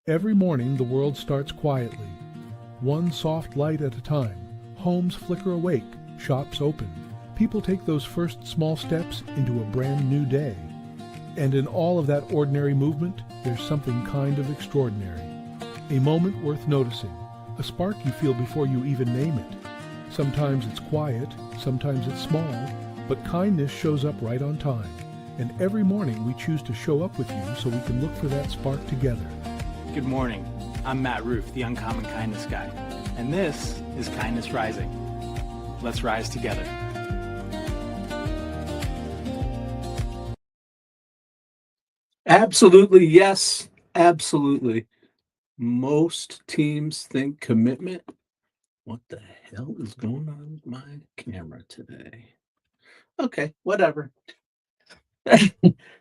Every morning the world starts quietly, one soft light at a time. Homes flicker awake, shops open. People take those first small steps into a brand new day. And in all of that ordinary movement, there's something kind of extraordinary. A moment worth noticing, a spark you feel before you even name it. Sometimes it's quiet, sometimes it's small, but kindness shows up right on time. And every morning we choose to show up with you so we can look for that spark together. Good morning. I'm Matt Roof, the Uncommon Kindness Guy, and this is Kindness Rising. Let's rise together. Absolutely, yes, absolutely. Most teams think commitment. What the hell is going on with my camera today? Okay, whatever.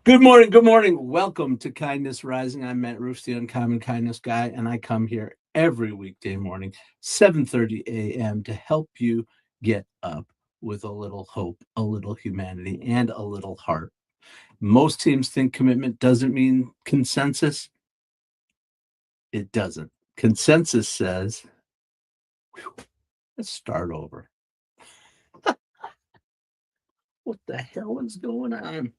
Good morning, good morning. Welcome to Kindness Rising. I'm Matt Roof, the Uncommon Kindness Guy, and I come here every weekday morning, 7:30 a.m. to help you get up with a little hope, a little humanity, and a little heart. Most teams think commitment doesn't mean consensus. It doesn't. Consensus says, let's start over. What the hell is going on?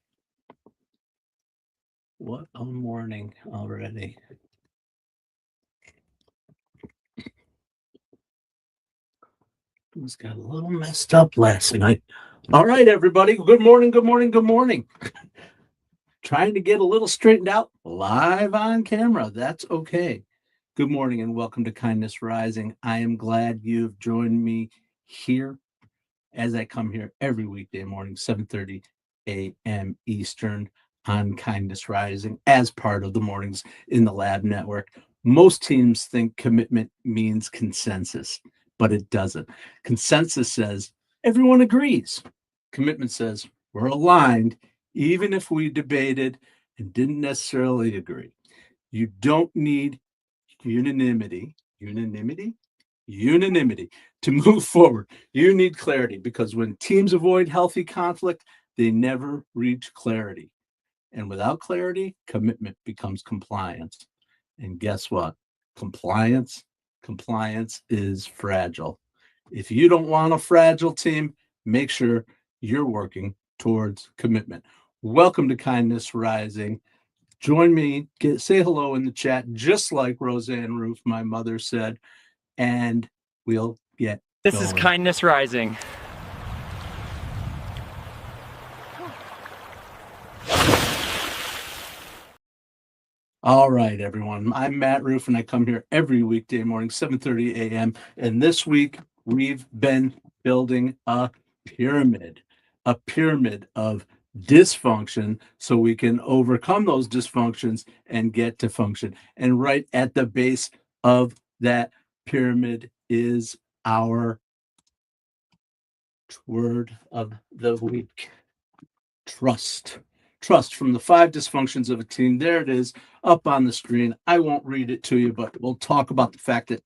What a morning already. Things got a little messed up last night. All right, everybody. Good morning, good morning, good morning. Trying to get a little straightened out live on camera. That's okay. Good morning and welcome to Kindness Rising. I am glad you've joined me here as I come here every weekday morning, 7:30 a.m. Eastern on Kindness Rising as part of the Mornings in the Lab Network. Most teams think commitment means consensus, but it doesn't. Consensus says everyone agrees. Commitment says we're aligned, even if we debated and didn't necessarily agree. You don't need unanimity to move forward. You need clarity, because when teams avoid healthy conflict, they never reach clarity. And without clarity, commitment becomes compliance. And guess what? Compliance is fragile. If you don't want a fragile team, make sure you're working towards commitment. Welcome to Kindness Rising. Join me, say hello in the chat, just like Roseanne Roof, my mother, said, and we'll get This going. is Kindness Rising. All right, everyone. I'm Matt Roof, and I come here every weekday morning, 7:30 a.m. And this week, we've been building a pyramid of dysfunction so we can overcome those dysfunctions and get to function. And right at the base of that pyramid is our word of the week: trust. Trust. From the 5 dysfunctions of a team. There it is up on the screen. I won't read it to you, but we'll talk about the fact that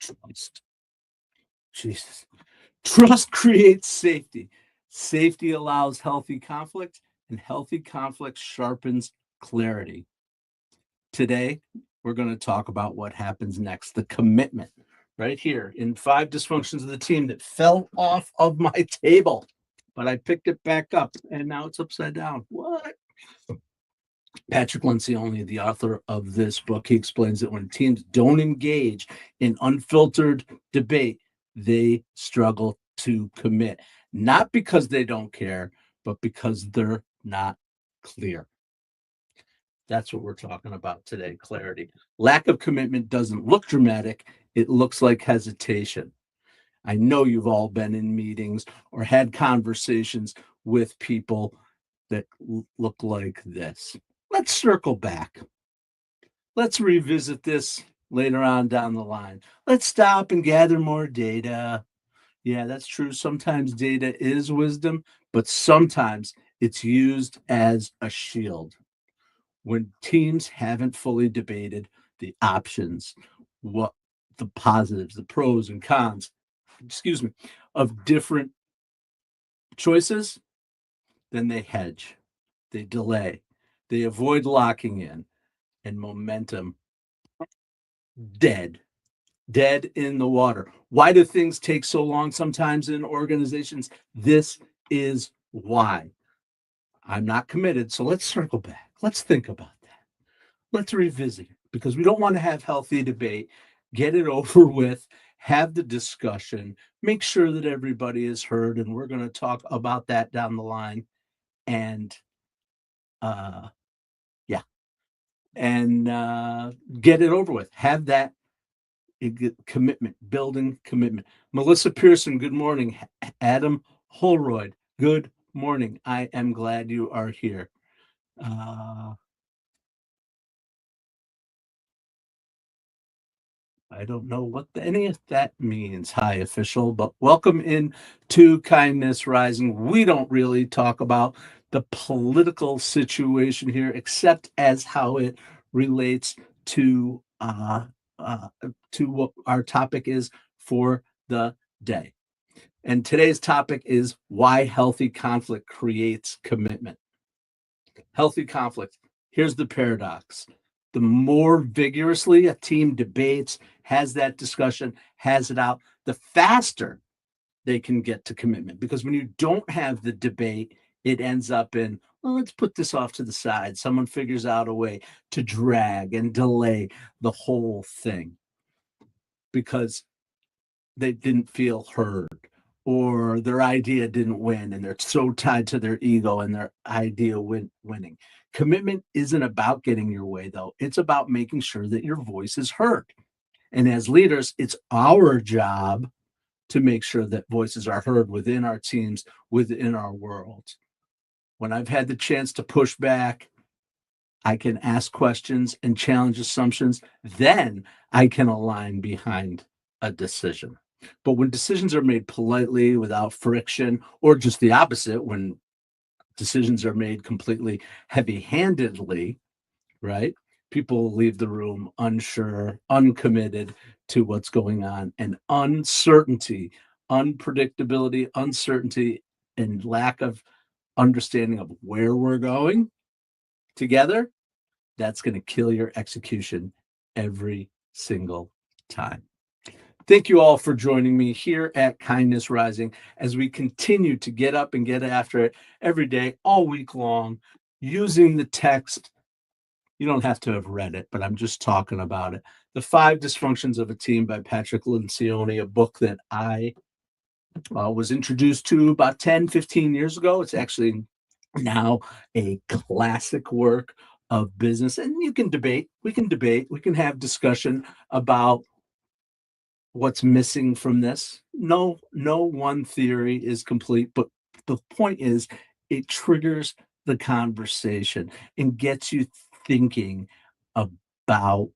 trust creates safety. Safety allows healthy conflict, and healthy conflict sharpens clarity. Today, we're going to talk about what happens next, the commitment, right here in 5 dysfunctions of the team that fell off of my table, but I picked it back up and now it's upside down. What? Patrick Lencioni, the author of this book, he explains that when teams don't engage in unfiltered debate, they struggle to commit, not because they don't care, but because they're not clear. That's what we're talking about today, clarity. Lack of commitment doesn't look dramatic. It looks like hesitation. I know you've all been in meetings or had conversations with people that look like this. Let's circle back. Let's revisit this later on down the line. Let's stop and gather more data. Yeah, that's true. Sometimes data is wisdom, but sometimes it's used as a shield. When teams haven't fully debated the options, what the positives, the pros and cons, of different choices, then they hedge, they delay, they avoid locking in, and momentum dead in the water. Why do things take so long sometimes in organizations? This is why. I'm not committed, so let's circle back. Let's think about that. Let's revisit it because we don't want to have healthy debate. Get it over with, have the discussion, make sure that everybody is heard, and we're going to talk about that down the line. And yeah, and get it over with. Have that commitment, building commitment. Melissa Pearson, good morning. Adam Holroyd, good morning. I am glad you are here. I don't know what any of that means, high official, but welcome in to Kindness Rising. We don't really talk about the political situation here, except as how it relates to what our topic is for the day. And today's topic is why healthy conflict creates commitment. Healthy conflict. Here's the paradox. The more vigorously a team debates, has that discussion, has it out, the faster they can get to commitment. Because when you don't have the debate, it ends up in, well, let's put this off to the side. Someone figures out a way to drag and delay the whole thing because they didn't feel heard or their idea didn't win and they're so tied to their ego and their idea winning. Commitment isn't about getting your way, though. It's about making sure that your voice is heard. And as leaders, it's our job to make sure that voices are heard within our teams, within our world. When I've had the chance to push back, I can ask questions and challenge assumptions. Then I can align behind a decision. But when decisions are made politely, without friction, or just the opposite, when decisions are made completely heavy-handedly, right? People leave the room unsure, uncommitted to what's going on, and uncertainty, unpredictability, uncertainty, and lack of understanding of where we're going together, that's going to kill your execution every single time. Thank you all for joining me here at Kindness Rising as we continue to get up and get after it every day, all week long, using the text. You don't have to have read it, but I'm just talking about it. The 5 Dysfunctions of a Team by Patrick Lencioni, a book that I was introduced to about 10, 15 years ago. It's actually now a classic work of business. And you can debate, we can have discussion about what's missing from this. No one theory is complete, but the point is it triggers the conversation and gets you thinking about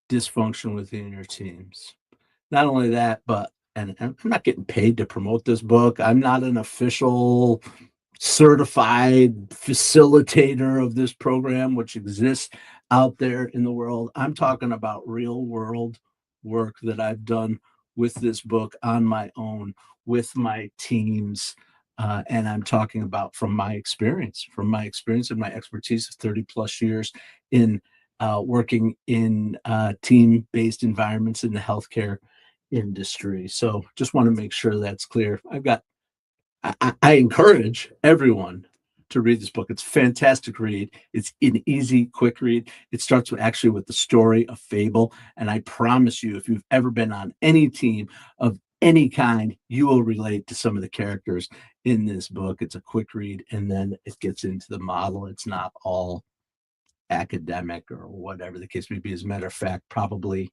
dysfunction within your teams. Not only that, but and I'm not getting paid to promote this book. I'm not an official certified facilitator of this program, which exists out there in the world. I'm talking about real world work that I've done with this book on my own, with my teams. And I'm talking about from my experience and my expertise of 30 plus years in working in team-based environments in the healthcare industry. So just want to make sure that's clear. I encourage everyone to read this book. It's a fantastic read. It's an easy, quick read. It starts with the story of Fable. And I promise you, if you've ever been on any team of any kind, you will relate to some of the characters in this book. It's a quick read, and then it gets into the model. It's not all academic or whatever the case may be. As a matter of fact, probably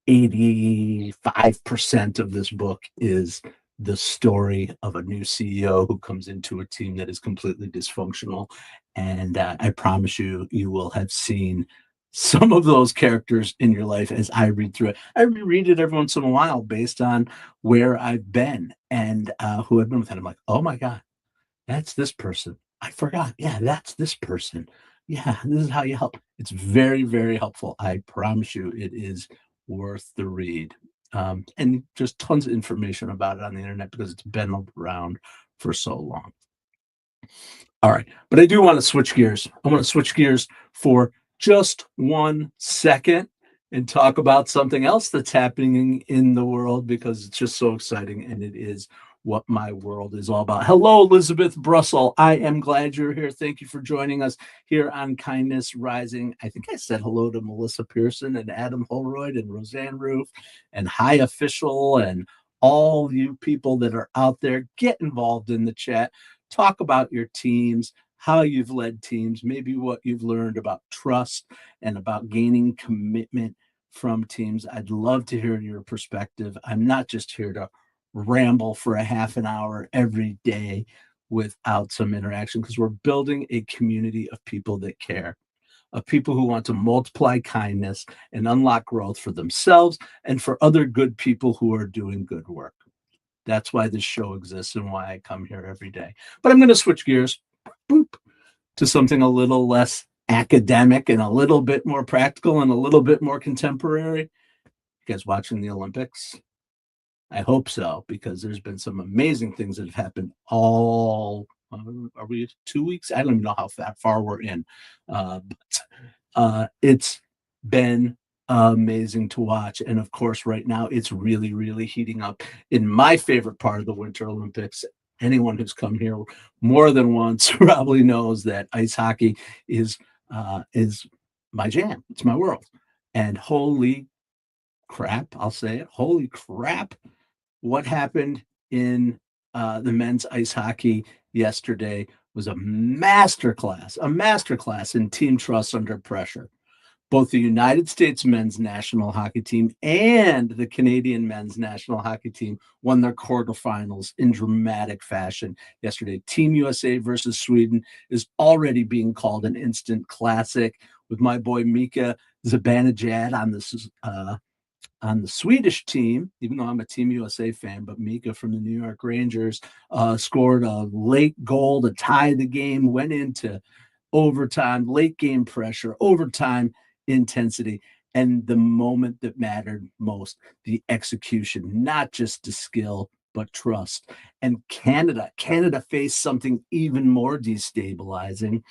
85% of this book is the story of a new CEO who comes into a team that is completely dysfunctional. And I promise you, you will have seen some of those characters in your life as I read through it. I reread it every once in a while based on where I've been and who I've been with. And I'm like, oh my God, that's this person. I forgot. Yeah, that's this person. Yeah, this is how you help. It's very, very helpful. I promise you, it is worth the read. And just tons of information about it on the internet because it's been around for so long. All right, but I do want to switch gears. I want to switch gears for just 1 second and talk about something else that's happening in the world because it's just so exciting, and it is what my world is all about. Hello, Elizabeth Brussel. I am glad you're here. Thank you for joining us here on Kindness Rising. I think I said hello to Melissa Pearson and Adam Holroyd and Roseanne Roof and High Official and all you people that are out there. Get involved in the chat. Talk about your teams, how you've led teams, maybe what you've learned about trust and about gaining commitment from teams. I'd love to hear your perspective. I'm not just here to ramble for a half an hour every day without some interaction, because we're building a community of people that care, of people who want to multiply kindness and unlock growth for themselves and for other good people who are doing good work. That's why this show exists and why I come here every day. But I'm going to switch gears to something a little less academic and a little bit more practical and a little bit more contemporary. You guys watching the Olympics? I hope so, because there's been some amazing things that have happened all, are we 2 weeks? I don't even know how far we're in. But it's been amazing to watch. And of course, right now, it's really, really heating up in my favorite part of the Winter Olympics. Anyone who's come here more than once probably knows that ice hockey is my jam. It's my world. And holy crap, I'll say it. Holy crap. What happened in the men's ice hockey yesterday was a masterclass in team trust under pressure. Both the United States men's national hockey team and the Canadian men's national hockey team won their quarterfinals in dramatic fashion yesterday. Team USA versus Sweden is already being called an instant classic, with my boy Mika Zibanejad on the Swedish team, even though I'm a Team USA fan, but Mika from the New York Rangers scored a late goal to tie the game, went into overtime, late game pressure, overtime intensity, and the moment that mattered most, the execution, not just the skill, but trust. And Canada faced something even more destabilizing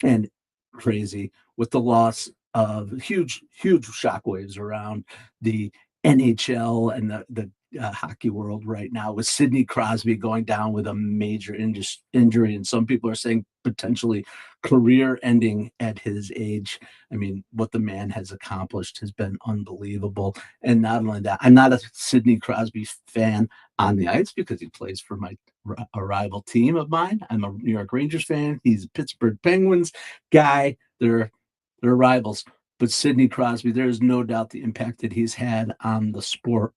and crazy, with the loss of huge shockwaves around the NHL and the hockey world right now, with Sidney Crosby going down with a major injury, and some people are saying potentially career ending at his age. I mean, what the man has accomplished has been unbelievable. And not only that, I'm not a Sidney Crosby fan on the ice because he plays for a rival team of mine. I'm a New York Rangers fan. He's a Pittsburgh Penguins guy. They're rivals. But Sidney Crosby, there is no doubt the impact that he's had on the sport.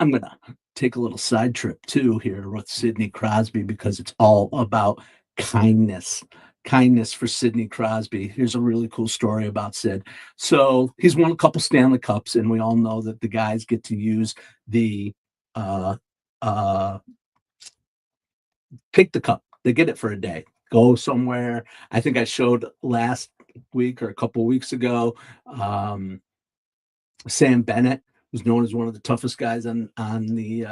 I'm going to take a little side trip too here with Sidney Crosby, because it's all about kindness. Kindness for Sidney Crosby. Here's a really cool story about Sid. So he's won a couple Stanley Cups, and we all know that the guys get to use the pick the cup. They get it for a day. Go somewhere. I think I showed last week or a couple of weeks ago. Sam Bennett was known as one of the toughest guys on the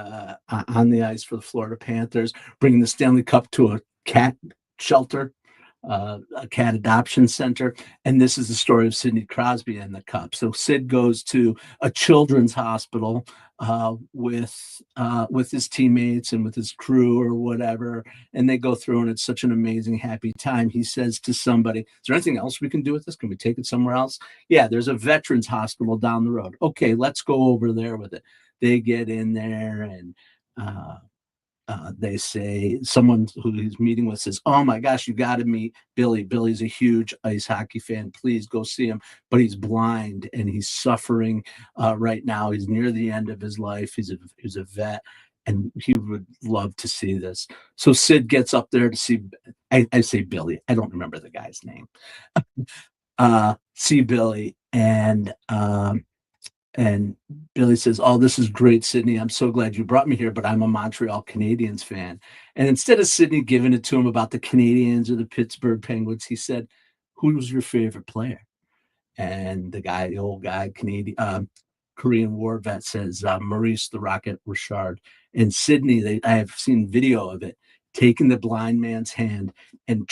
ice for the Florida Panthers, bringing the Stanley Cup to a cat shelter, a cat adoption center. And this is the story of Sidney Crosby and the cup. So Sid goes to a children's hospital with his teammates and with his crew or whatever, and they go through, and it's such an amazing, happy time. He says to somebody, is there anything else we can do with this? Can we take it somewhere else? Yeah, there's a veterans hospital down the road. Okay, let's go over there with it. They get in there, and they say, someone who he's meeting with says, oh my gosh, you got to meet Billy. Billy's a huge ice hockey fan. Please go see him. But he's blind and he's suffering right now. He's near the end of his life. He's a vet, and he would love to see this. So Sid gets up there to see, I say Billy. I don't remember the guy's name. See Billy, and Billy says, oh, this is great, Sidney. I'm so glad you brought me here, but I'm a Montreal Canadiens fan. And instead of Sidney giving it to him about the Canadiens or the Pittsburgh Penguins, he said, who was your favorite player? And the old guy, Korean War vet, says, Maurice the Rocket Richard. And Sidney, I have seen video of it, taking the blind man's hand and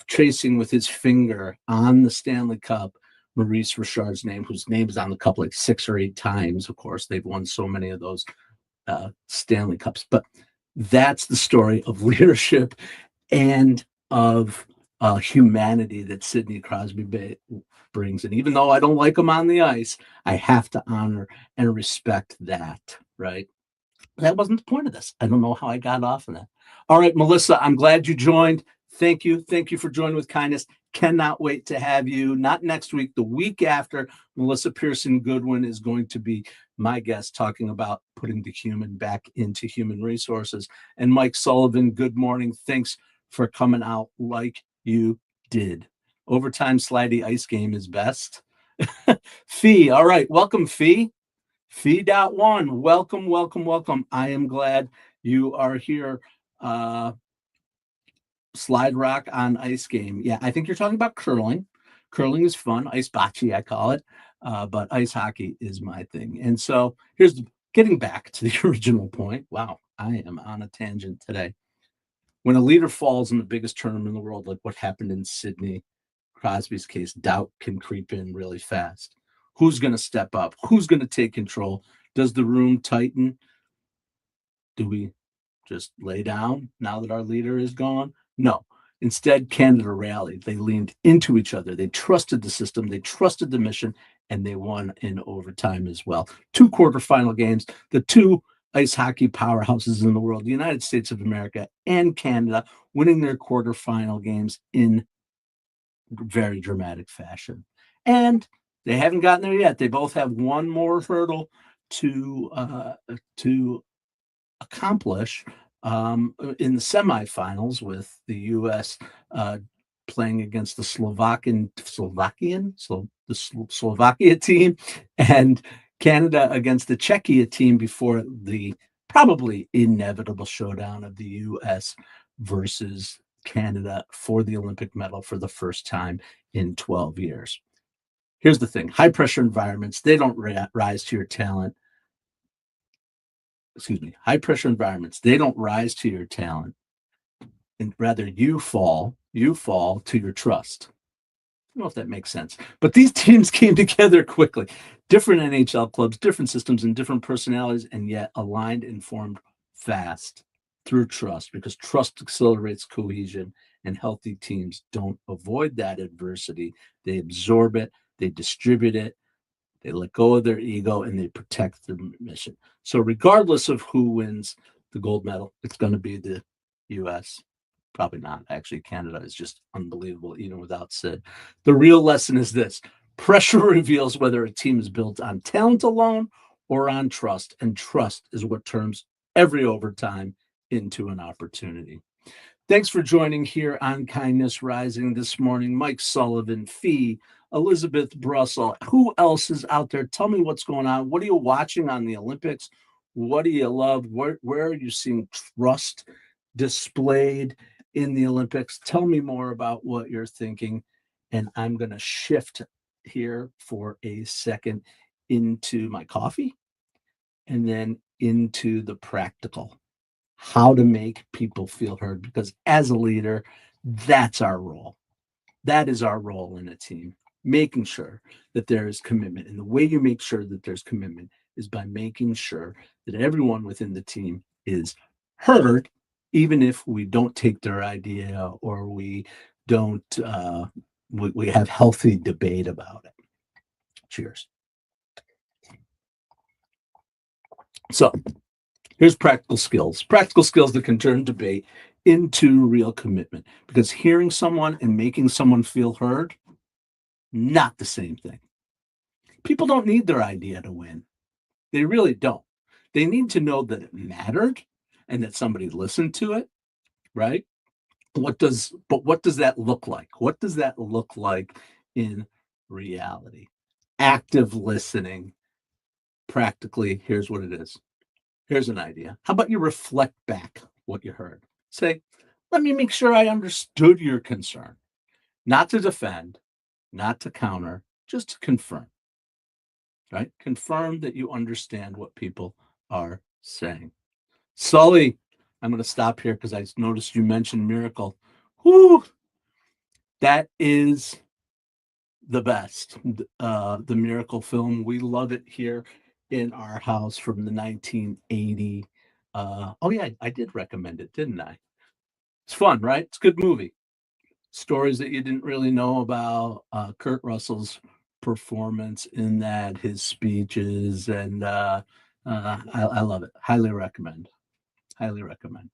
tracing with his finger on the Stanley Cup Maurice Richard's name, whose name is on the cup like 6 or 8 times. Of course, they've won so many of those Stanley Cups. But that's the story of leadership and of humanity that Sidney Crosby brings. And even though I don't like him on the ice, I have to honor and respect that, right? That wasn't the point of this. I don't know how I got off of that. All right, Melissa, I'm glad you joined. Thank you. Thank you for joining with kindness. Cannot wait to have you. Not next week, the week after. Melissa Pearson Goodwin is going to be my guest talking about putting the human back into human resources. And Mike Sullivan, good morning. Thanks for coming out like you did. Overtime slidey ice game is best. Fee, all right. Welcome, Fee. Fee.1, welcome, welcome, welcome. I am glad you are here. Slide rock on ice game. Yeah, I think you're talking about curling. Curling is fun. Ice bocce, I call it. But ice hockey is my thing. And so here's getting back to the original point. Wow, I am on a tangent today. When a leader falls in the biggest tournament in the world, like what happened in Sidney Crosby's case, doubt can creep in really fast. Who's going to step up? Who's going to take control? Does the room tighten? Do we just lay down now that our leader is gone? No. Instead, Canada rallied. They leaned into each other. They trusted the system. They trusted the mission, and they won in overtime as well. 2 quarterfinal games. The 2 ice hockey powerhouses in the world, the United States of America and Canada, winning their quarterfinal games in very dramatic fashion. And they haven't gotten there yet. They both have one more hurdle to accomplish in the semifinals, with the U.S. Playing against the Slovakia team, and Canada against the Czechia team before the probably inevitable showdown of the U.S. versus Canada for the Olympic medal for the first time in 12 years. Here's the thing. High pressure environments, they don't rise to your talent. High pressure environments, they don't rise to your talent. And rather you fall to your trust. I don't know if that makes sense. But these teams came together quickly. Different NHL clubs, different systems, and different personalities, and yet aligned and formed fast through trust, because trust accelerates cohesion, and healthy teams don't avoid that adversity. They absorb it, they distribute it, they let go of their ego, and they protect their mission. So regardless of who wins the gold medal, it's going to be the U.S. Probably not. Actually, Canada is just unbelievable, even without Sid. The real lesson is this: pressure reveals whether a team is built on talent alone or on trust, and trust is what turns every overtime into an opportunity. Thanks for joining here on Kindness Rising this morning. Mike Sullivan, Fee, Elizabeth Brussel. Who else is out there? Tell me what's going on. What are you watching on the Olympics? What do you love? Where are you seeing trust displayed in the Olympics? Tell me more about what you're thinking. And I'm going to shift here for a second into my coffee and then into the practical. How to make people feel heard, because as a leader, that's our role. That is our role in a team, making sure that there is commitment. And the way you make sure that there's commitment is by making sure that everyone within the team is heard, even if we don't take their idea or we don't, we have healthy debate about it. Cheers. So here's practical skills that can turn debate into real commitment, because hearing someone and making someone feel heard, not the same thing. People don't need their idea to win. They really don't. They need to know that it mattered and that somebody listened to it, right? What does that look like? What does that look like in reality? Active listening. Practically, here's what it is. Here's an idea. How about you reflect back what you heard? Say, let me make sure I understood your concern. Not to defend, not to counter, just to confirm. Right? Confirm that you understand what people are saying. Sully, I'm going to stop here because I noticed you mentioned miracle. Whoo! That is the best. The Miracle film. We love it here in our house from the 1980. Oh yeah, I did recommend it, didn't I? It's fun, right? It's a good movie. Stories that you didn't really know about. Kurt Russell's performance in that, his speeches, and I love it. Highly recommend. Highly recommend.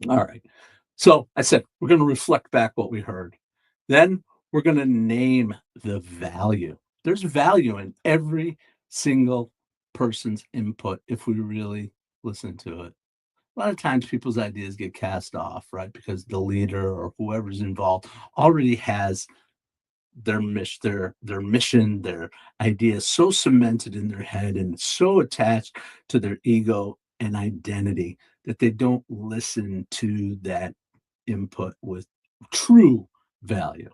All right. So I said we're going to reflect back what we heard. Then we're going to name the value. There's value in every single person's input if we really listen to it. A lot of times people's ideas get cast off, right? Because the leader or whoever's involved already has their mission, their ideas so cemented in their head and so attached to their ego and identity that they don't listen to that input with true value.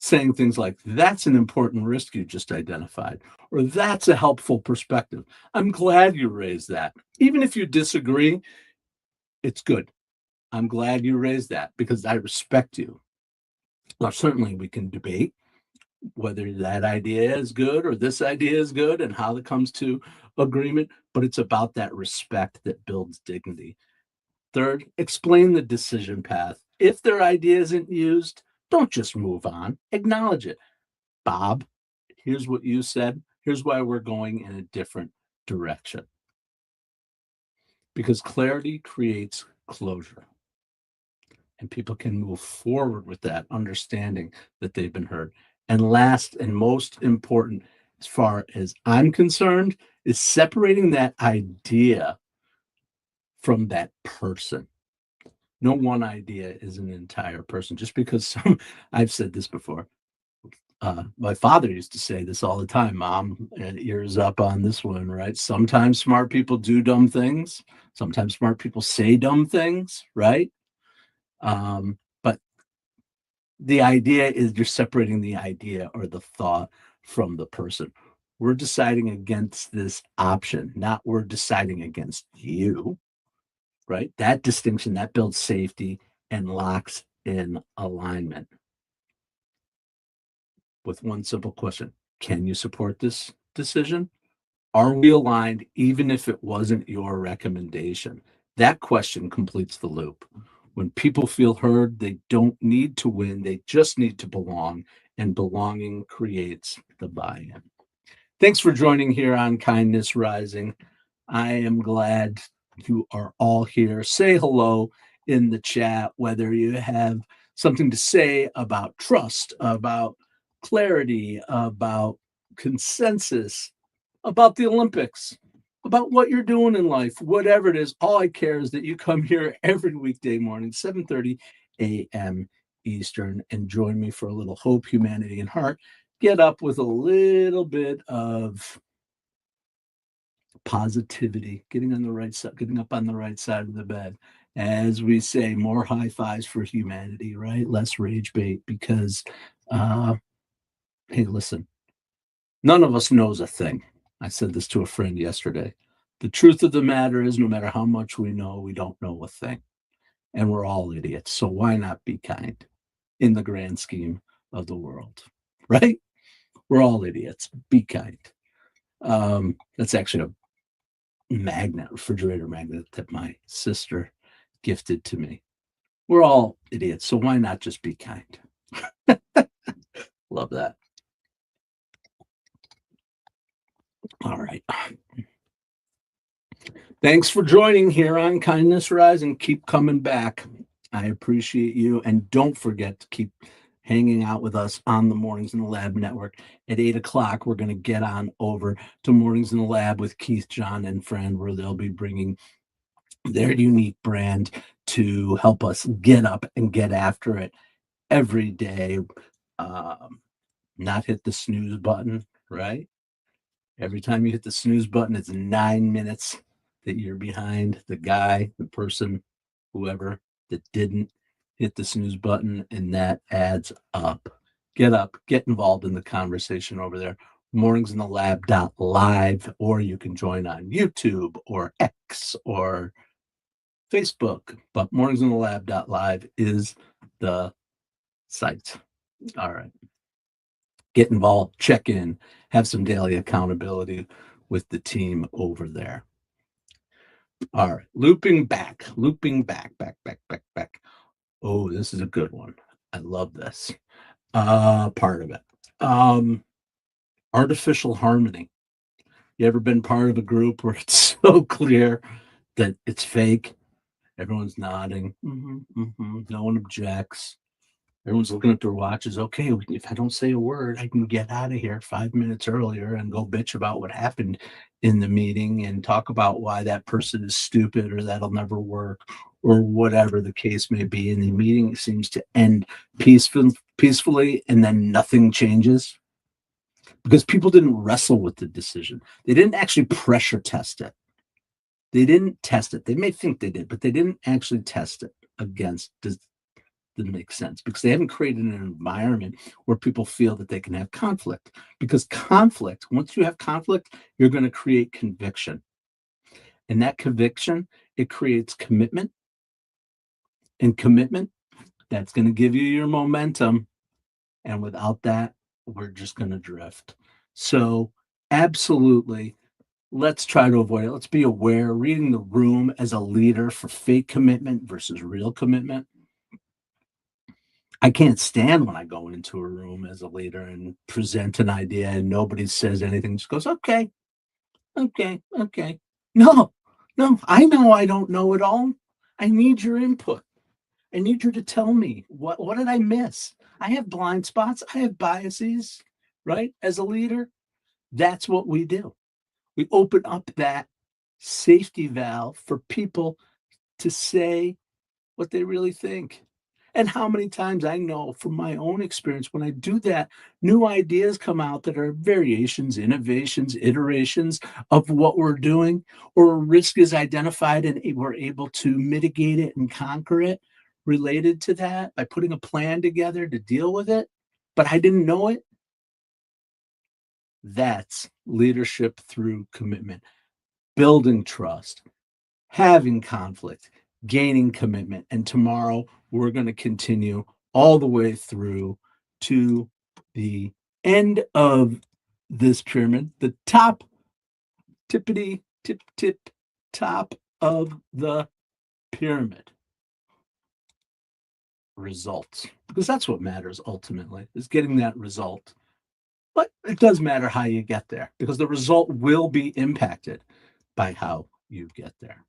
Saying things like, that's an important risk you just identified, or that's a helpful perspective. I'm glad you raised that. Even if you disagree, it's good. I'm glad you raised that because I respect you. Now, certainly we can debate whether that idea is good or this idea is good and how it comes to agreement, but it's about that respect that builds dignity. Third, explain the decision path. If their idea isn't used, don't just move on, acknowledge it. Bob, here's what you said. Here's why we're going in a different direction. Because clarity creates closure, and people can move forward with that understanding that they've been heard. And last and most important, as far as I'm concerned, is separating that idea from that person. No one idea is an entire person. Just because I've said this before. My father used to say this all the time, Mom, ears up on this one, right? Sometimes smart people do dumb things. Sometimes smart people say dumb things, right? But the idea is you're separating the idea or the thought from the person. We're deciding against this option, not we're deciding against you, right? That distinction, that builds safety and locks in alignment with one simple question. Can you support this decision? Are we aligned even if it wasn't your recommendation? That question completes the loop. When people feel heard, they don't need to win, they just need to belong, and belonging creates the buy in. Thanks for joining here on Kindness Rising. I am glad you are all here. Say hello in the chat, whether you have something to say about trust, about clarity, about consensus, about the Olympics, about what you're doing in life, whatever it is. All I care is that you come here every weekday morning, 7:30 a.m. Eastern, and join me for a little hope, humanity, and heart. Get up with a little bit of positivity, getting on the right side, getting up on the right side of the bed. As we say, more high fives for humanity, right? Less rage bait, because hey, listen, none of us knows a thing. I said this to a friend yesterday. The truth of the matter is, no matter how much we know, we don't know a thing. And we're all idiots. So why not be kind in the grand scheme of the world, right? We're all idiots. Be kind. That's actually a refrigerator magnet that my sister gifted to me. We're all idiots. So why not just be kind? Love that. All right. Thanks for joining here on Kindness Rising. Keep coming back. I appreciate you. And don't forget to keep hanging out with us on the Mornings in the Lab Network. At 8 o'clock, we're going to get on over to Mornings in the Lab with Keith, John, and Friend, where they'll be bringing their unique brand to help us get up and get after it every day. Not hit the snooze button, right? Every time you hit the snooze button, it's 9 minutes that you're behind the guy, the person, whoever that didn't hit the snooze button, and that adds up. Get up, get involved in the conversation over there. morningsinthelab.live, or you can join on YouTube or X or Facebook, but morningsinthelab.live is the site. All right. Get involved, check in, have some daily accountability with the team over there. All right, looping back, back. Oh, this is a good one. I love this part of it. Artificial harmony. You ever been part of a group where it's so clear that it's fake? Everyone's nodding. No one objects. Everyone's looking at their watches. Okay, if I don't say a word, I can get out of here 5 minutes earlier and go bitch about what happened in the meeting and talk about why that person is stupid or that'll never work or whatever the case may be. And the meeting seems to end peacefully, and then nothing changes because people didn't wrestle with the decision. They didn't actually pressure test it. They didn't test it. They may think they did, but they didn't actually test it against that makes sense because they haven't created an environment where people feel that they can have conflict. Because conflict, once you have conflict, you're going to create conviction. And that conviction, it creates commitment. And commitment, that's going to give you your momentum. And without that, we're just going to drift. So, absolutely, let's try to avoid it. Let's be aware, reading the room as a leader for fake commitment versus real commitment. I can't stand when I go into a room as a leader and present an idea and nobody says anything, just goes, okay. No, I know I don't know it all. I need your input. I need you to tell me what did I miss? I have blind spots. I have biases, right? As a leader, that's what we do. We open up that safety valve for people to say what they really think. And how many times I know from my own experience, when I do that, new ideas come out that are variations, innovations, iterations of what we're doing, or a risk is identified and we're able to mitigate it and conquer it related to that by putting a plan together to deal with it. But I didn't know it. That's leadership through commitment, building trust, having conflict, gaining commitment. And tomorrow we're going to continue all the way through to the end of this pyramid, the top, tippity tip top of the pyramid. Results, because that's what matters ultimately, is getting that result. But it does matter how you get there because the result will be impacted by how you get there.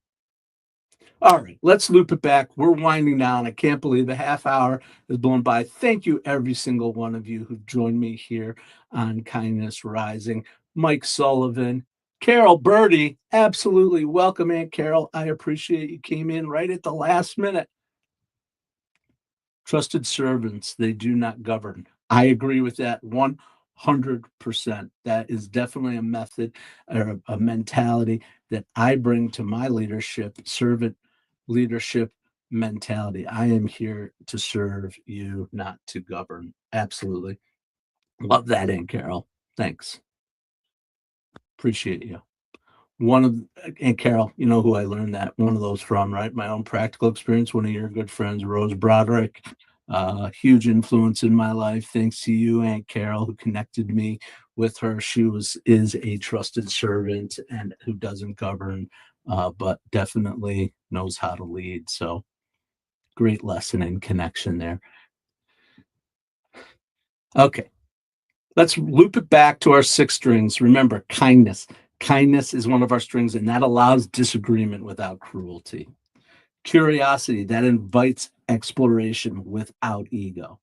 All right, let's loop it back. We're winding down. I can't believe the half hour has blown by. Thank you, every single one of you who joined me here on Kindness Rising. Mike Sullivan, Carol Birdie, absolutely welcome, Aunt Carol. I appreciate you came in right at the last minute. Trusted servants, they do not govern. I agree with that 100%. That is definitely a method or a mentality that I bring to my leadership, servant leadership mentality. I am here to serve you, not to govern. Absolutely. Love that, Aunt Carol. Thanks. Appreciate you. And Carol, you know who I learned that one of those from, right? My own practical experience. One of your good friends, Rose Broderick, huge influence in my life. Thanks to you, Aunt Carol, who connected me with her. She is a trusted servant and who doesn't govern, but definitely knows how to lead. So great lesson and connection there. Okay, let's loop it back to our 6 strings. Remember, kindness. Kindness is one of our strings, and that allows disagreement without cruelty. Curiosity, that invites exploration without ego.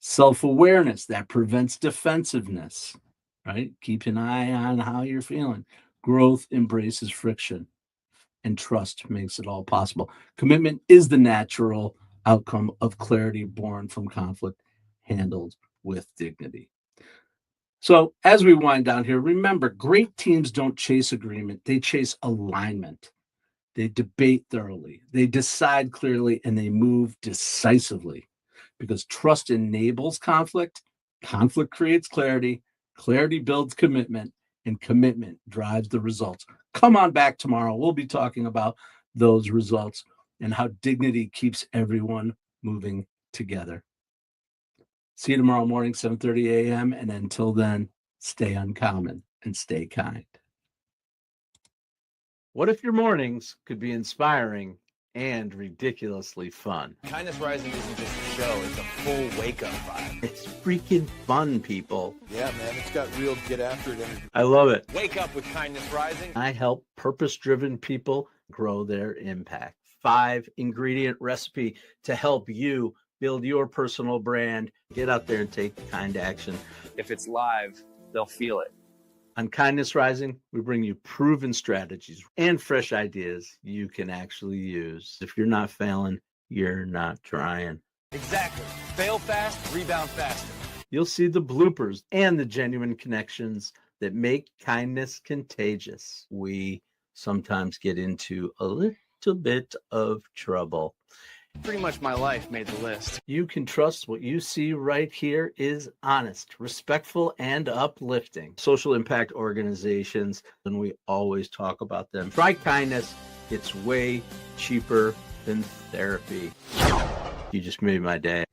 Self-awareness, that prevents defensiveness, right? Keep an eye on how you're feeling. Growth embraces friction, and trust makes it all possible. Commitment is the natural outcome of clarity born from conflict, handled with dignity. So as we wind down here, remember, great teams don't chase agreement. They chase alignment. They debate thoroughly. They decide clearly and they move decisively because trust enables conflict. Conflict creates clarity. Clarity builds commitment and commitment drives the results. Come on back tomorrow. We'll be talking about those results and how dignity keeps everyone moving together. See you tomorrow morning, 7:30 a.m. And until then, stay uncommon and stay kind. What if your mornings could be inspiring and ridiculously fun? Kindness Rising isn't just a show, it's a full wake-up vibe. It's freaking fun, people. Yeah, man, it's got real get after it energy. I love it. Wake up with Kindness Rising. I help purpose-driven people grow their impact. 5-ingredient recipe to help you build your personal brand. Get out there and take kind action. If it's live, they'll feel it. On Kindness Rising, we bring you proven strategies and fresh ideas you can actually use. If you're not failing, you're not trying. Exactly. Fail fast, rebound faster. You'll see the bloopers and the genuine connections that make kindness contagious. We sometimes get into a little bit of trouble. Pretty much my life made the list. You can trust what you see right here is honest, respectful, and uplifting. Social impact organizations, and we always talk about them. Try kindness. It's way cheaper than therapy. You just made my day.